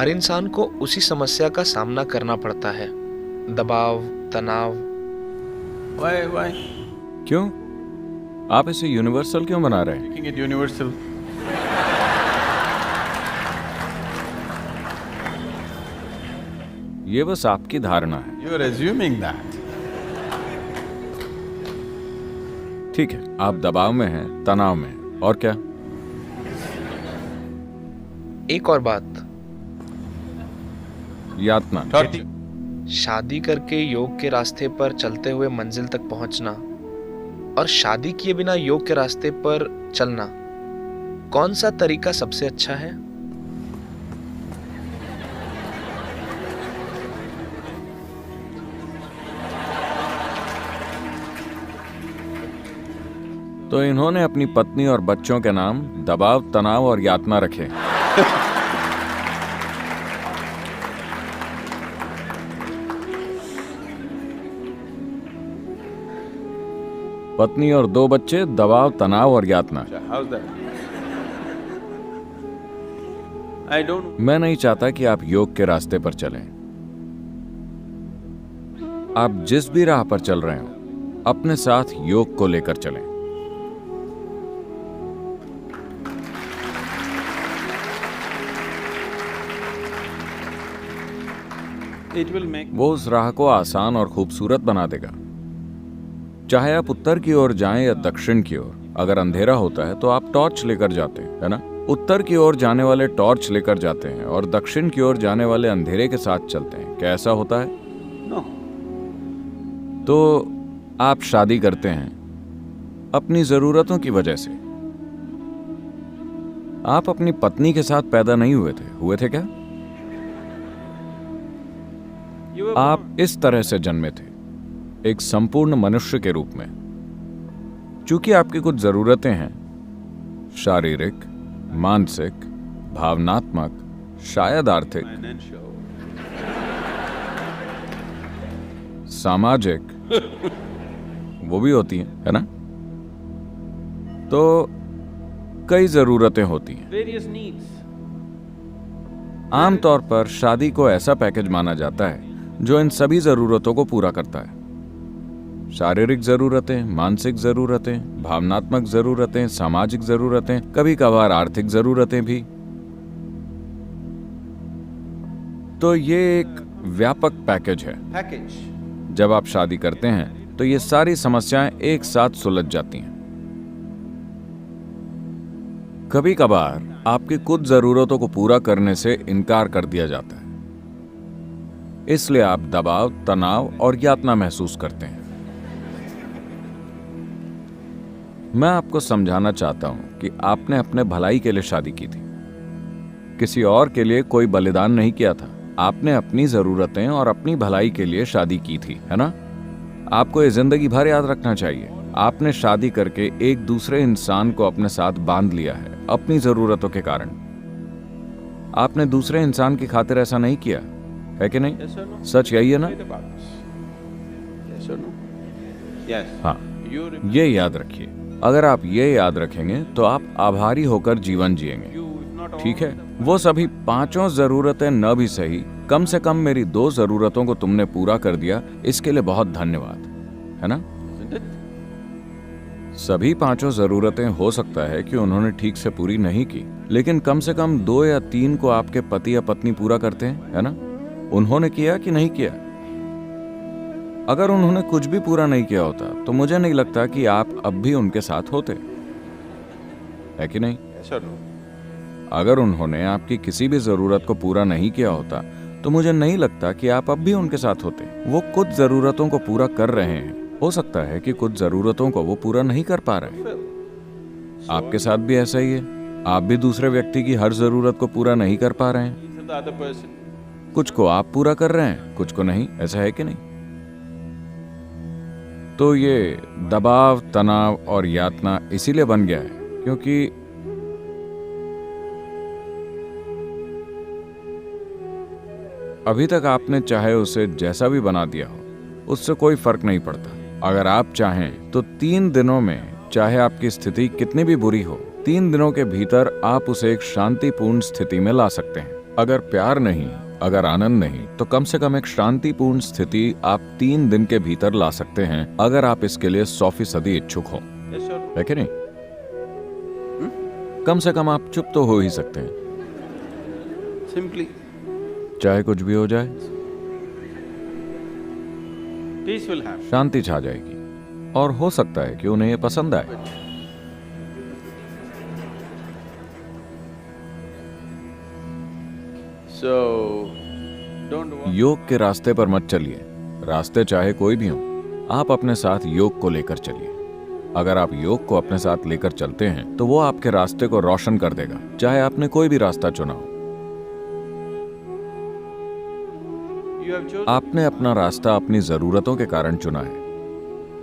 हर इंसान को उसी समस्या का सामना करना पड़ता है, दबाव, तनाव। Why क्यों? आप इसे यूनिवर्सल क्यों बना रहे हैं? making it universal? ये बस आपकी धारणा है। You are assuming that. ठीक है, आप दबाव में हैं, तनाव में हैं, और क्या? एक और बात, यातना। Torture. शादी करके योग के रास्ते पर चलते हुए मंजिल तक पहुंचना और शादी किए बिना योग के रास्ते पर चलना, कौन सा तरीका सबसे अच्छा है? तो इन्होंने अपनी पत्नी और बच्चों के नाम दबाव, तनाव और यातना रखे। पत्नी और 2 बच्चे, दबाव, तनाव और यातना। How's that? I don't. मैं नहीं चाहता कि आप योग के रास्ते पर चलें। आप जिस भी राह पर चल रहे हो, अपने साथ योग को लेकर चलें। It will make. वो उस राह को आसान और खूबसूरत बना देगा। चाहे आप उत्तर की ओर जाएं या दक्षिण की ओर, अगर अंधेरा होता है तो आप टॉर्च लेकर जाते हैं, है ना? उत्तर की ओर जाने वाले टॉर्च लेकर जाते हैं और दक्षिण की ओर जाने वाले अंधेरे के साथ चलते हैं। क्या ऐसा होता है? No. तो आप शादी करते हैं अपनी जरूरतों की वजह से। आप अपनी पत्नी के साथ पैदा नहीं हुए थे क्या? You were आप इस तरह से जन्मे थे, एक संपूर्ण मनुष्य के रूप में। चूंकि आपकी कुछ जरूरतें हैं, शारीरिक, मानसिक, भावनात्मक, शायद आर्थिक, financial. सामाजिक, वो भी होती हैं, है ना? तो कई जरूरतें होती हैं। Various needs. आमतौर पर शादी को ऐसा पैकेज माना जाता है जो इन सभी जरूरतों को पूरा करता है। शारीरिक जरूरतें, मानसिक जरूरतें, भावनात्मक जरूरतें, सामाजिक जरूरतें, कभी कभार आर्थिक जरूरतें भी। तो ये एक व्यापक पैकेज है। Package. जब आप शादी करते हैं तो ये सारी समस्याएं एक साथ सुलझ जाती हैं। कभी कभार आपकी कुछ जरूरतों को पूरा करने से इनकार कर दिया जाता है, इसलिए आप दबाव, तनाव और यातना महसूस करते हैं। मैं आपको समझाना चाहता हूं कि आपने अपने भलाई के लिए शादी की थी, किसी और के लिए कोई बलिदान नहीं किया था। आपने अपनी जरूरतें और अपनी भलाई के लिए शादी की थी, है ना? आपको ये जिंदगी भर याद रखना चाहिए। आपने शादी करके एक दूसरे इंसान को अपने साथ बांध लिया है अपनी जरूरतों के कारण। आपने दूसरे इंसान की खातिर ऐसा नहीं किया, है कि नहीं? Yes or no? सच यही है ना? Right about this. Yes or no? Yes. हाँ, You remember. ये याद रखिए। अगर आप ये याद रखेंगे तो आप आभारी होकर जीवन जिएंगे। You, if not all ठीक है, of them. वो सभी 5 जरूरतें न भी सही, कम से कम मेरी 2 जरूरतों को तुमने पूरा कर दिया, इसके लिए बहुत धन्यवाद, है ना? Isn't it? सभी 5 जरूरतें हो सकता है कि उन्होंने ठीक से पूरी नहीं की, लेकिन कम से कम 2 या 3 को आपके पति या पत्नी पूरा करते हैं, है ना? उन्होंने किया कि नहीं किया? अगर उन्होंने कुछ भी पूरा नहीं किया होता तो मुझे नहीं लगता कि आप अब भी उनके साथ होते, है कि नहीं? Yes or no? अगर उन्होंने आपकी किसी भी जरूरत को पूरा नहीं किया होता तो मुझे नहीं लगता कि आप अब भी उनके साथ होते। वो कुछ जरूरतों को पूरा कर रहे हैं, हो सकता है कि कुछ जरूरतों को वो पूरा नहीं कर पा रहे। Well, आपके साथ भी ऐसा ही है। आप भी दूसरे व्यक्ति की हर जरूरत को पूरा नहीं कर पा रहे हैं। needs of the other person. कुछ को आप पूरा कर रहे हैं, कुछ को नहीं। ऐसा है कि नहीं? तो ये दबाव, तनाव और यातना इसीलिए बन गया है क्योंकि अभी तक आपने चाहे उसे जैसा भी बना दिया हो, उससे कोई फर्क नहीं पड़ता। अगर आप चाहें तो 3 दिनों में, चाहे आपकी स्थिति कितनी भी बुरी हो, 3 दिनों के भीतर आप उसे एक शांतिपूर्ण स्थिति में ला सकते हैं। अगर प्यार नहीं, अगर आनंद नहीं, तो कम से कम एक शांतिपूर्ण स्थिति आप 3 दिन के भीतर ला सकते हैं, अगर आप इसके लिए 100% इच्छुक हो, Yes or no? है कि नहीं? कम से कम आप चुप तो हो ही सकते हैं, Simply, चाहे कुछ भी हो जाए, peace will happen. शांति छा जाएगी। और हो सकता है कि उन्हें ये पसंद आए। So, don't walk. योग के रास्ते पर मत चलिए। रास्ते चाहे कोई भी हो, आप अपने साथ योग को लेकर चलिए। अगर आप योग को अपने साथ लेकर चलते हैं तो वो आपके रास्ते को रोशन कर देगा, चाहे आपने कोई भी रास्ता चुना हो। You have chosen. आपने अपना रास्ता अपनी जरूरतों के कारण चुना है।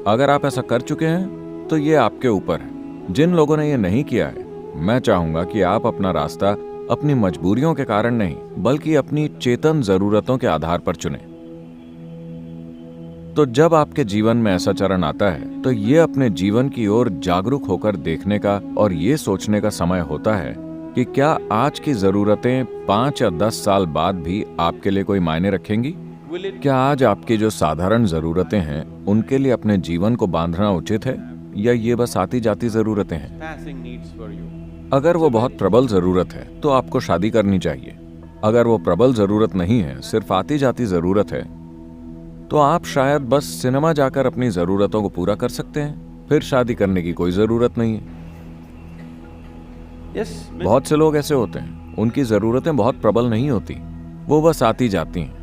अगर आप ऐसा कर चुके हैं तो ये आपके ऊपर है। जिन लोगों ने ये नहीं किया है, मैं चाहूंगा कि आप अपना रास्ता अपनी मजबूरियों के कारण नहीं, बल्कि अपनी चेतन जरूरतों के आधार पर चुने। तो जब आपके जीवन में ऐसा चरण आता है तो ये अपने जीवन की ओर जागरूक होकर देखने का और ये सोचने का समय होता है कि क्या आज की जरूरतें 5 या 10 साल बाद भी आपके लिए कोई मायने रखेंगी? Will it क्या आज आपकी जो साधारण जरूरतें हैं उनके लिए अपने जीवन को बांधना उचित है, या ये बस आती जाती जरूरतें हैं? passing needs for you? अगर वो बहुत प्रबल जरूरत है तो आपको शादी करनी चाहिए। अगर वो प्रबल जरूरत नहीं है, सिर्फ आती जाती जरूरत है, तो आप शायद बस सिनेमा जाकर अपनी जरूरतों को पूरा कर सकते हैं। फिर शादी करने की कोई जरूरत नहीं है। Yes. बहुत से लोग ऐसे होते हैं, उनकी जरूरतें बहुत प्रबल नहीं होती, वो बस आती जाती हैं,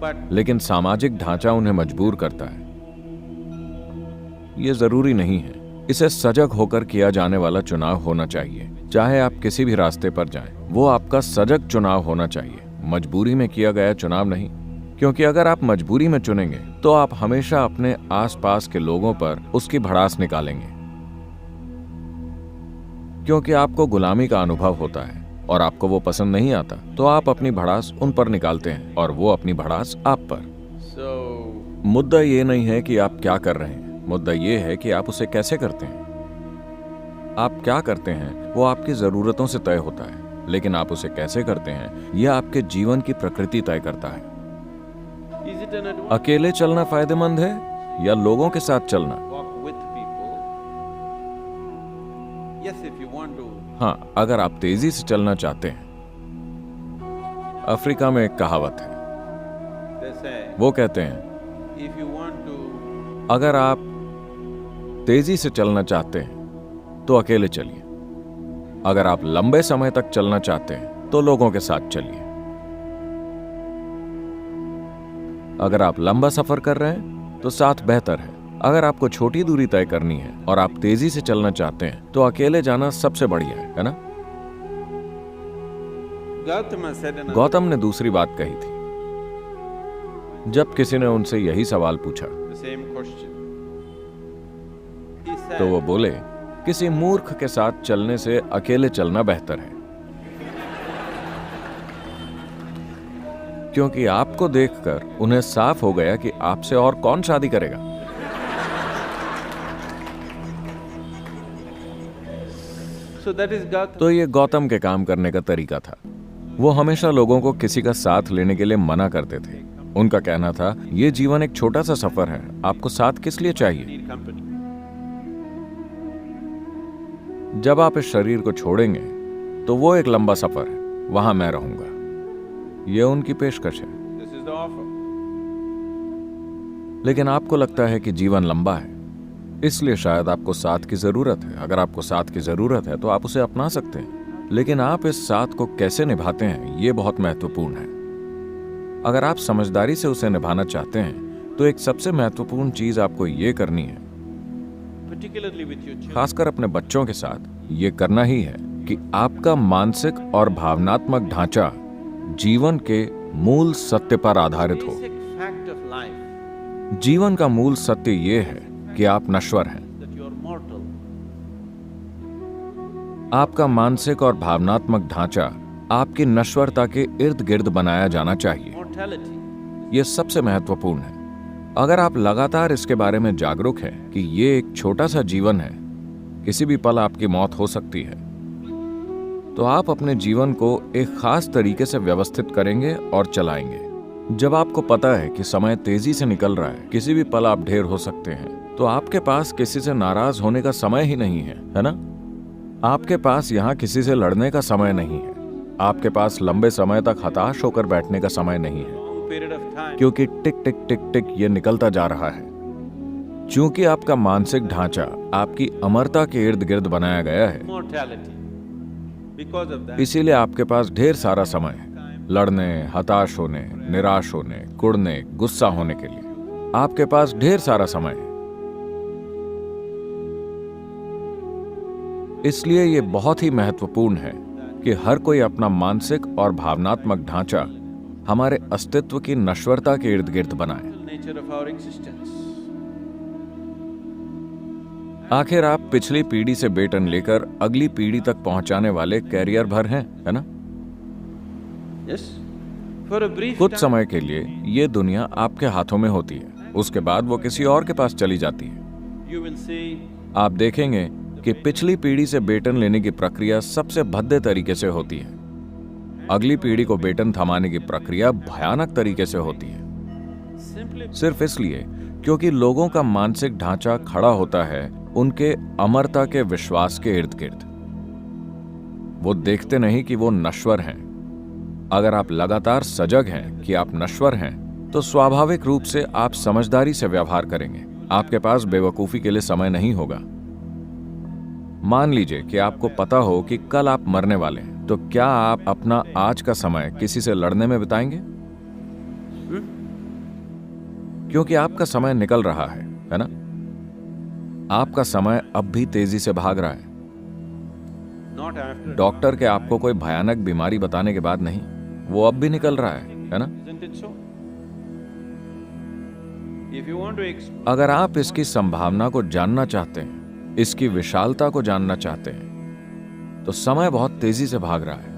But लेकिन सामाजिक ढांचा उन्हें मजबूर करता है। ये जरूरी नहीं है। इसे सजग होकर किया जाने वाला चुनाव होना चाहिए। चाहे आप किसी भी रास्ते पर जाएं, वो आपका सजग चुनाव होना चाहिए, मजबूरी में किया गया चुनाव नहीं। क्योंकि अगर आप मजबूरी में चुनेंगे तो आप हमेशा अपने आसपास के लोगों पर उसकी भड़ास निकालेंगे, क्योंकि आपको गुलामी का अनुभव होता है और आपको वो पसंद नहीं आता, तो आप अपनी भड़ास उन पर निकालते हैं और वो अपनी भड़ास आप पर। so मुद्दा ये नहीं है कि आप क्या कर रहे हैं, मुद्दा ये है कि आप उसे कैसे करते हैं। आप क्या करते हैं वो आपकी जरूरतों से तय होता है, लेकिन आप उसे कैसे करते हैं यह आपके जीवन की प्रकृति तय करता है। is it an advantage? अकेले चलना फायदेमंद है या लोगों के साथ चलना? Walk with people. Yes, if you want to. हाँ, अगर आप तेजी से चलना चाहते हैं। अफ्रीका में एक कहावत है, They say वो कहते हैं, if you want to. अगर आप तेजी से चलना चाहते हैं तो अकेले चलिए। अगर आप लंबे समय तक चलना चाहते हैं तो लोगों के साथ चलिए। अगर आप लंबा सफर कर रहे हैं तो साथ बेहतर है। अगर आपको छोटी दूरी तय करनी है और आप तेजी से चलना चाहते हैं तो अकेले जाना सबसे बढ़िया है ना? Gautama said another. गौतम ने दूसरी बात कही थी जब किसी ने उनसे यही सवाल पूछा, The same question. He said. तो वो बोले, किसी मूर्ख के साथ चलने से अकेले चलना बेहतर है, क्योंकि आपको देखकर उन्हें साफ हो गया कि आपसे और कौन शादी करेगा। So that is Gautama. तो ये गौतम के काम करने का तरीका था। वो हमेशा लोगों को किसी का साथ लेने के लिए मना करते थे। उनका कहना था, ये जीवन एक छोटा सा सफर है, आपको साथ किस लिए चाहिए? Need company. जब आप इस शरीर को छोड़ेंगे तो वो एक लंबा सफर है, वहां मैं रहूंगा। ये उनकी पेशकश है। This is the offer. लेकिन आपको लगता है कि जीवन लंबा है, इसलिए शायद आपको साथ की जरूरत है। अगर आपको साथ की जरूरत है तो आप उसे अपना सकते हैं, लेकिन आप इस साथ को कैसे निभाते हैं ये बहुत महत्वपूर्ण है। अगर आप समझदारी से उसे निभाना चाहते हैं तो एक सबसे महत्वपूर्ण चीज आपको ये करनी है, Particularly with your children. खासकर अपने बच्चों के साथ ये करना ही है कि आपका मानसिक और भावनात्मक ढांचा जीवन के मूल सत्य पर आधारित हो। Basic fact of life जीवन का मूल सत्य ये है कि आप नश्वर हैं। that you are mortal. आपका मानसिक और भावनात्मक ढांचा आपकी नश्वरता के इर्द गिर्द बनाया जाना चाहिए। Mortality. यह सबसे महत्वपूर्ण है। अगर आप लगातार इसके बारे में जागरूक हैं कि ये एक छोटा सा जीवन है, किसी भी पल आपकी मौत हो सकती है, तो आप अपने जीवन को एक खास तरीके से व्यवस्थित करेंगे और चलाएंगे। जब आपको पता है कि समय तेजी से निकल रहा है, किसी भी पल आप ढेर हो सकते हैं, तो आपके पास किसी से नाराज होने का समय ही नहीं है ना? आपके पास यहाँ किसी से लड़ने का समय नहीं है। आपके पास लंबे समय तक हताश होकर बैठने का समय नहीं है, क्योंकि टिक टिक टिक टिक ये निकलता जा रहा है। चूंकि आपका मानसिक ढांचा आपकी अमरता के इर्द गिर्द बनाया गया है, इसीलिए आपके पास ढेर सारा समय है लड़ने, हताश होने, निराश होने, कुड़ने, गुस्सा होने के लिए। आपके पास ढेर सारा समय है। इसलिए ये बहुत ही महत्वपूर्ण है कि हर कोई अपना मानसिक और भावनात्मक ढांचा हमारे अस्तित्व की नश्वरता के इर्द गिर्द बनाए। आखिर आप पिछली पीढ़ी से बेटन लेकर अगली पीढ़ी तक पहुंचाने वाले कैरियर भर हैं, है ना? कुछ समय के लिए ये दुनिया आपके हाथों में होती है, उसके बाद वो किसी और के पास चली जाती है। आप देखेंगे कि पिछली पीढ़ी से बेटन लेने की प्रक्रिया सबसे भद्दे तरीके से होती है। अगली पीढ़ी को बेटन थमाने की प्रक्रिया भयानक तरीके से होती है, सिर्फ इसलिए क्योंकि लोगों का मानसिक ढांचा खड़ा होता है उनके अमरता के विश्वास के इर्द गिर्द। वो देखते नहीं कि वो नश्वर हैं। अगर आप लगातार सजग हैं कि आप नश्वर हैं, तो स्वाभाविक रूप से आप समझदारी से व्यवहार करेंगे। आपके पास बेवकूफी के लिए समय नहीं होगा। मान लीजिए कि आपको पता हो कि कल आप मरने वाले हैं, तो क्या आप अपना आज का समय किसी से लड़ने में बिताएंगे? क्योंकि आपका समय निकल रहा है ना? आपका समय अब भी तेजी से भाग रहा है। डॉक्टर के आपको कोई भयानक बीमारी बताने के बाद नहीं, वो अब भी निकल रहा है ना? अगर आप इसकी संभावना को जानना चाहते हैं, इसकी विशालता को जानना चाहते हैं, तो समय बहुत तेजी से भाग रहा है।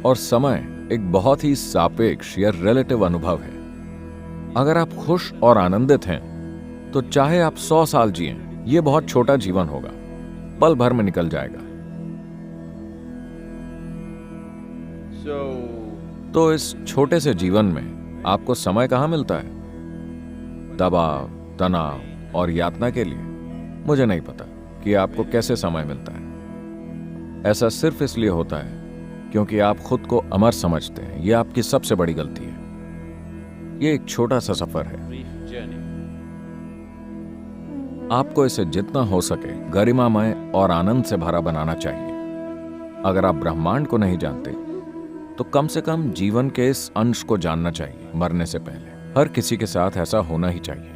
और समय एक बहुत ही सापेक्ष या रिलेटिव अनुभव है। अगर आप खुश और आनंदित हैं, तो चाहे आप 100 साल जिएं, ये बहुत छोटा जीवन होगा, पल भर में निकल जाएगा। तो इस छोटे से जीवन में आपको समय कहां मिलता है? दबाव, तनाव और यातना के लिए? मुझे नहीं पता कि आपको कैसे समय मिलता है। ऐसा सिर्फ इसलिए होता है क्योंकि आप खुद को अमर समझते हैं। यह आपकी सबसे बड़ी गलती है। यह एक छोटा सा सफर है। आपको इसे जितना हो सके गरिमामय और आनंद से भरा बनाना चाहिए। अगर आप ब्रह्मांड को नहीं जानते, तो कम से कम जीवन के इस अंश को जानना चाहिए। मरने से पहले हर किसी के साथ ऐसा होना ही चाहिए।